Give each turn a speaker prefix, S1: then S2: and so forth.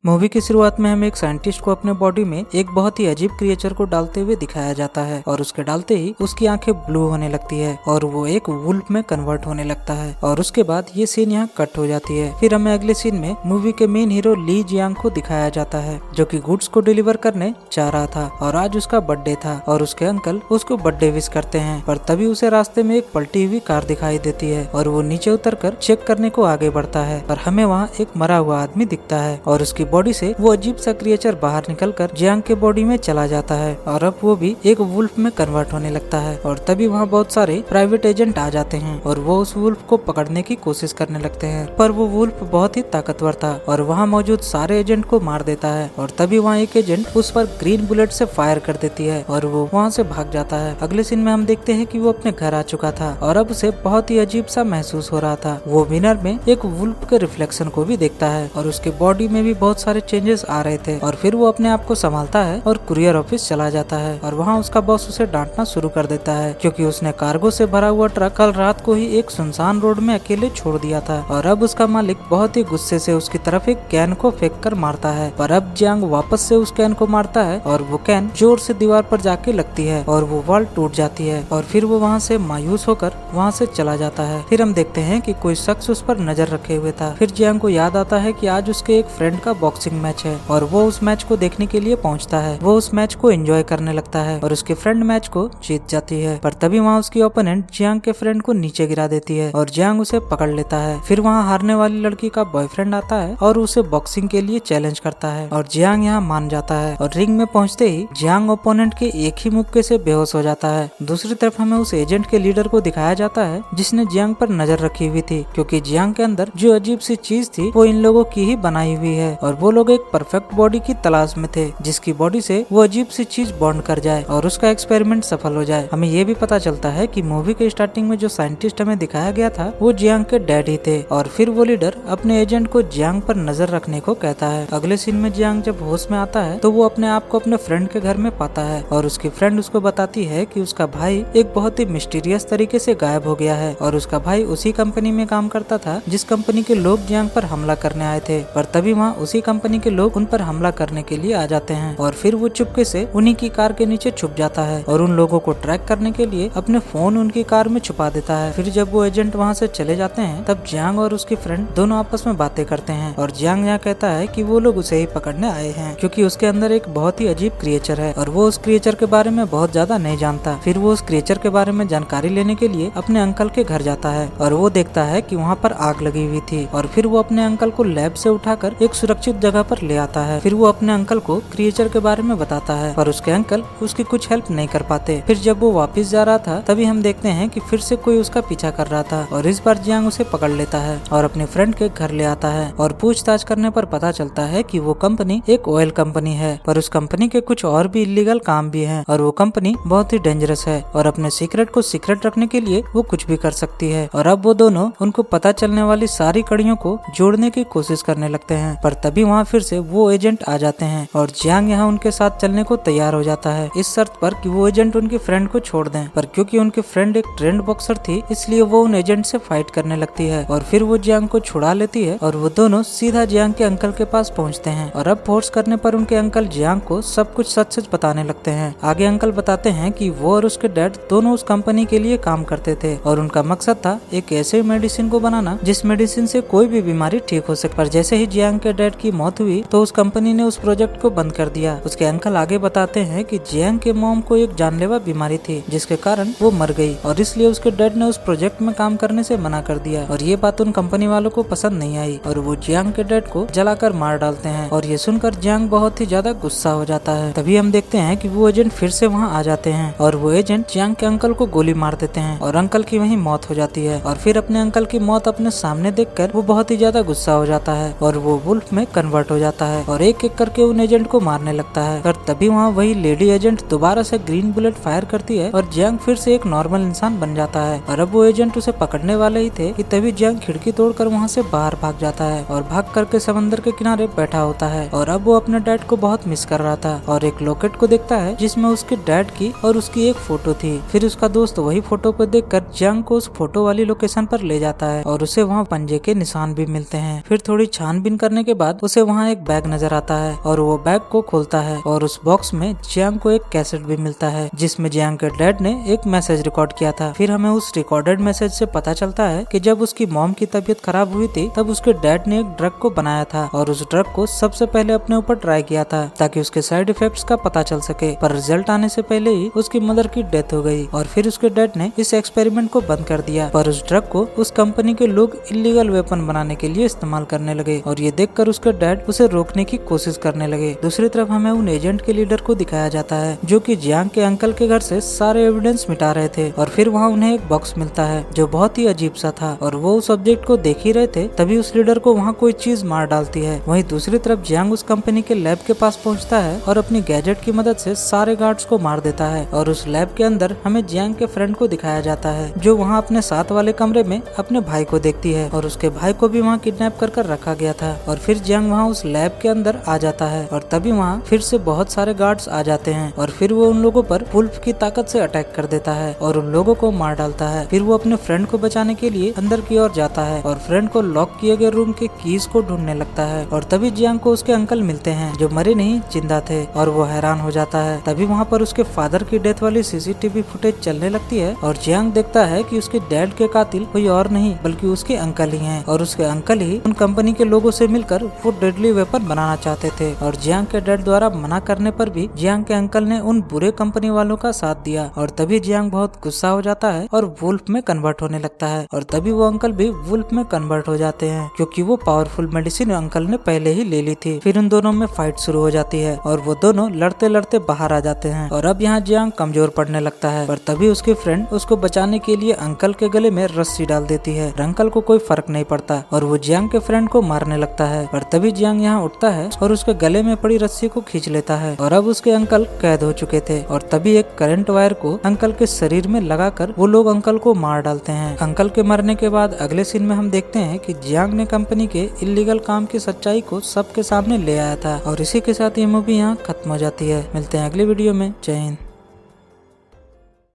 S1: Movie की शुरुआत में हमें एक साइंटिस्ट को अपने बॉडी में एक बहुत ही अजीब क्रिएचर को डालते हुए दिखाया जाता है और उसके डालते ही उसकी आंखें ब्लू होने लगती है और वो एक वुल्फ में कन्वर्ट होने लगता है। और उसके बाद ये सीन यहाँ कट हो जाती है। फिर हमें अगले सीन में मूवी के मेन हीरो ली जियांग को दिखाया जाता है जो कि गुड्स को डिलीवर करने जा रहा था और आज उसका बर्थडे था और उसके अंकल उसको बर्थडे विश करते हैं। पर तभी उसे रास्ते में एक पलटी हुई कार दिखाई देती है और वो नीचे उतरकर चेक करने को आगे बढ़ता है पर हमें वहाँ एक मरा हुआ आदमी दिखता है और उसकी बॉडी से वो अजीब सा क्रिएचर बाहर निकलकर जियांग के बॉडी में चला जाता है और अब वो भी एक वुल्फ में कन्वर्ट होने लगता है। और तभी वहाँ बहुत सारे प्राइवेट एजेंट आ जाते हैं और वो उस वुल्फ को पकड़ने की कोशिश करने लगते हैं पर वो वुल्फ बहुत ही ताकतवर था और वहाँ मौजूद सारे एजेंट को मार देता है। और तभी वहाँ एक एजेंट उस पर ग्रीन बुलेट से फायर कर देती है और वो वहाँ से भाग जाता है। अगले सीन में हम देखते हैं कि वो अपने घर आ चुका था और अब उसे बहुत ही अजीब सा महसूस हो रहा था। वो मिरर में एक वुल्फ के रिफ्लेक्शन को भी देखता है और उसके बॉडी में भी बहुत सारे चेंजेस आ रहे थे और फिर वो अपने आप को संभालता है और कुरियर ऑफिस चला जाता है। और वहाँ उसका बॉस उसे डांटना शुरू कर देता है क्योंकि उसने कार्गो से भरा हुआ ट्रक कल रात को ही एक सुनसान रोड में अकेले छोड़ दिया था। और अब उसका मालिक बहुत ही गुस्से से उसकी तरफ एक कैन को फेंक कर मारता है पर अब जियांग वापस से उस कैन को मारता है और वो कैन जोर से दीवार पर जाके लगती है और वो वॉल टूट जाती है और फिर वो वहाँ से मायूस होकर वहाँ से चला जाता है। फिर हम देखते हैं कि कोई शख्स उस पर नजर रखे हुए था। फिर जियांग को याद आता है कि आज उसके एक फ्रेंड का बॉक्सिंग मैच है और वो उस मैच को देखने के लिए पहुंचता है। वो उस मैच को एंजॉय करने लगता है और उसके फ्रेंड मैच को जीत जाती है पर तभी वहाँ उसकी ओपोनेंट जियांग के फ्रेंड को नीचे गिरा देती है और जियांग उसे पकड़ लेता है। फिर वहाँ हारने वाली लड़की का बॉयफ्रेंड आता है और उसे बॉक्सिंग के लिए चैलेंज करता है और जियांग यहाँ मान जाता है और रिंग में पहुँचते ही जियांग ओपोनेंट के एक ही मुक्के से बेहोश हो जाता है। दूसरी तरफ हमें उस एजेंट के लीडर को दिखाया जाता है जिसने जियांग पर नजर रखी हुई थी क्योंकि जियांग के अंदर जो अजीब सी चीज थी वो इन लोगों की ही बनाई हुई है और वो लोग एक परफेक्ट बॉडी की तलाश में थे जिसकी बॉडी से वो अजीब सी चीज बॉन्ड कर जाए और उसका एक्सपेरिमेंट सफल हो जाए। हमें ये भी पता चलता है कि मूवी के स्टार्टिंग में जो साइंटिस्ट हमें दिखाया गया था वो जियांग के डैड ही थे और फिर वो लीडर अपने एजेंट को जियांग पर नजर रखने को कहता है। अगले सीन में जियांग जब होश में आता है तो वो अपने आप को अपने फ्रेंड के घर में पाता है और उसकी फ्रेंड उसको बताती है कि उसका भाई एक बहुत ही मिस्टीरियस तरीके से गायब हो गया है और उसका भाई उसी कंपनी में काम करता था जिस कंपनी के लोग जियांग पर हमला करने आए थे। पर तभी वहाँ उसी कंपनी के लोग उन पर हमला करने के लिए आ जाते हैं और फिर वो चुपके से उन्हीं की कार के नीचे छुप जाता है और उन लोगों को ट्रैक करने के लिए अपने फोन उनकी कार में छुपा देता है। फिर जब वो एजेंट वहाँ से चले जाते हैं तब जियांग और उसकी फ्रेंड दोनों आपस में बातें करते हैं और जियांग यहाँ कहता है कि वो लोग उसे ही पकड़ने आए हैं क्योंकि उसके अंदर एक बहुत ही अजीब क्रिएचर है और वो उस क्रिएचर के बारे में बहुत ज्यादा नहीं जानता। फिर वो उस क्रिएचर के बारे में जानकारी लेने के लिए अपने अंकल के घर जाता है और वो देखता है कि वहाँ पर आग लगी हुई थी और फिर वो अपने अंकल को लैब से उठाकर एक सुरक्षित जगह पर ले आता है। फिर वो अपने अंकल को क्रिएचर के बारे में बताता है पर उसके अंकल उसकी कुछ हेल्प नहीं कर पाते। फिर जब वो वापस जा रहा था तभी हम देखते हैं कि फिर से कोई उसका पीछा कर रहा था और इस बार जियांग उसे पकड़ लेता है और अपने फ्रेंड के घर ले आता है और पूछताछ करने पर पता चलता है कि वो कंपनी एक ऑयल कंपनी है पर उस कंपनी के कुछ और भी इलीगल काम भी हैं और वो कंपनी बहुत ही डेंजरस है और अपने सीक्रेट को सीक्रेट रखने के लिए वो कुछ भी कर सकती है। और अब वो दोनों उनको पता चलने वाली सारी कड़ियों को जोड़ने की कोशिश करने लगते हैं पर तभी वहाँ फिर से वो एजेंट आ जाते हैं और जियांग यहाँ उनके साथ चलने को तैयार हो जाता है इस शर्त पर कि वो एजेंट उनके फ्रेंड को छोड़ दें। पर क्योंकि उनके फ्रेंड एक ट्रेंड बॉक्सर थी इसलिए वो उन एजेंट से फाइट करने लगती है और फिर वो जियांग को छुड़ा लेती है और वो दोनों सीधा जियांग के अंकल के पास पहुँचते हैं और अब फोर्स करने पर उनके अंकल जियांग को सब कुछ सच सच बताने लगते हैं। आगे अंकल बताते हैं कि वो और उसके डैड दोनों उस कंपनी के लिए काम करते थे और उनका मकसद था एक ऐसे मेडिसिन को बनाना जिस मेडिसिन से कोई भी बीमारी ठीक हो सके। पर जैसे ही जियांग के डैड की मौत हुई तो उस कंपनी ने उस प्रोजेक्ट को बंद कर दिया। उसके अंकल आगे बताते हैं कि जियांग के मॉम को एक जानलेवा बीमारी थी जिसके कारण वो मर गई और इसलिए उसके डैड ने उस प्रोजेक्ट में काम करने से मना कर दिया और ये बात उन कंपनी वालों को पसंद नहीं आई और वो जियांग के डैड को जलाकर मार डालते हैं और ये सुनकर जियांग बहुत ही ज्यादा गुस्सा हो जाता है। तभी हम देखते हैं कि वो एजेंट फिर से वहाँ आ जाते हैं और वो एजेंट जियांग के अंकल को गोली मार देते हैं और अंकल की वहीं मौत हो जाती है और फिर अपने अंकल की मौत अपने सामने देखकर वो बहुत ही ज्यादा गुस्सा हो जाता है और वो वुल्फ में कन्वर्ट हो जाता है और एक एक करके उन एजेंट को मारने लगता है। पर तभी वहाँ वही लेडी एजेंट दोबारा से ग्रीन बुलेट फायर करती है और जियांग फिर से एक नॉर्मल इंसान बन जाता है और अब वो एजेंट उसे पकड़ने वाले ही थे कि तभी जियांग खिड़की तोड़कर वहाँ से बाहर भाग जाता है और भाग करके समंदर के किनारे बैठा होता है और अब वो अपने डैड को बहुत मिस कर रहा था और एक लॉकेट को देखता है जिसमें उसके डैड की और उसकी एक फोटो थी। फिर उसका दोस्त वही फोटो को देखकर जियांग को उस फोटो वाली लोकेशन पर ले जाता है और उसे वहाँ पंजे के निशान भी मिलते हैं। फिर थोड़ी छानबीन करने के बाद उसे उसे वहाँ एक बैग नजर आता है और वो बैग को खोलता है और उस बॉक्स में जियांग को एक कैसेट भी मिलता है जिसमें जियांग के डैड ने एक मैसेज रिकॉर्ड किया था। फिर हमें उस रिकॉर्डेड मैसेज से पता चलता है कि जब उसकी मॉम की तबीयत खराब हुई थी तब उसके डैड ने एक ड्रग को बनाया था और उस ड्रग को सबसे पहले अपने ऊपर ट्राई किया था ताकि उसके साइड इफेक्ट्स का पता चल सके, पर रिजल्ट आने से पहले ही उसकी मदर की डेथ हो गई और फिर उसके डैड ने इस एक्सपेरिमेंट को बंद कर दिया। पर उस ड्रग को उस कंपनी के लोग इलीगल वेपन बनाने के लिए इस्तेमाल करने लगे और ये देखकर उसके डैड उसे रोकने की कोशिश करने लगे। दूसरी तरफ हमें उन एजेंट के लीडर को दिखाया जाता है जो कि जियांग के अंकल के घर से सारे एविडेंस मिटा रहे थे और फिर वहाँ उन्हें एक बॉक्स मिलता है जो बहुत ही अजीब सा था और वो उस ऑब्जेक्ट को देख ही रहे थे तभी उस लीडर को वहाँ कोई चीज मार डालती है। वहीं दूसरी तरफ जियांग उस कंपनी के लैब के पास पहुँचता है और अपनी गैजेट की मदद से सारे गार्ड्स को मार देता है और उस लैब के अंदर हमें जियांग के फ्रेंड को दिखाया जाता है जो वहाँ अपने साथ वाले कमरे में अपने भाई को देखती है और उसके भाई को भी वहाँ किडनैप कर रखा गया था। और फिर जियांग वहाँ उस लैब के अंदर आ जाता है और तभी वहाँ फिर से बहुत सारे गार्ड्स आ जाते हैं और फिर वो उन लोगों पर वुल्फ की ताकत से अटैक कर देता है और उन लोगों को मार डालता है। फिर वो अपने फ्रेंड को बचाने के लिए अंदर की ओर जाता है और फ्रेंड को लॉक किए गए रूम के कीज को ढूंढने लगता है और तभी जियांग को उसके अंकल मिलते हैं जो मरे नहीं जिंदा थे और वो हैरान हो जाता है। तभी वहाँ पर उसके फादर की डेथ वाली सीसीटीवी फुटेज चलने लगती है और जियांग देखता है कि उसके डैड के कातिल कोई और नहीं बल्कि उसके अंकल ही हैं और उसके अंकल ही उन कंपनी के लोगों से मिलकर वो डेडली वेपन बनाना चाहते थे और जियांग के डैड द्वारा मना करने पर भी जियांग के अंकल ने उन बुरे कंपनी वालों का साथ दिया और तभी जियांग बहुत गुस्सा हो जाता है और वुल्फ में कन्वर्ट होने लगता है और तभी वो अंकल भी वुल्फ में कन्वर्ट हो जाते हैं क्योंकि वो पावरफुल मेडिसिन अंकल ने पहले ही ले ली थी। फिर उन दोनों में फाइट शुरू हो जाती है और वो दोनों लड़ते लड़ते बाहर आ जाते हैं और अब यहाँ जियांग कमजोर पड़ने लगता है पर तभी उसकी फ्रेंड उसको बचाने के लिए अंकल के गले में रस्सी डाल देती है। अंकल को कोई फर्क नहीं पड़ता और वो जियांग के फ्रेंड को मारने लगता है पर तभी जियांग यहाँ उठता है और उसके गले में पड़ी रस्सी को खींच लेता है और अब उसके अंकल कैद हो चुके थे और तभी एक करंट वायर को अंकल के शरीर में लगाकर वो लोग अंकल को मार डालते हैं। अंकल के मरने के बाद अगले सीन में हम देखते हैं कि जियांग ने कंपनी के इलीगल काम की सच्चाई को सबके सामने ले आया था और इसी के साथ ये मूवी यहाँ खत्म हो जाती है। मिलते हैं अगली वीडियो में। जय हिंद।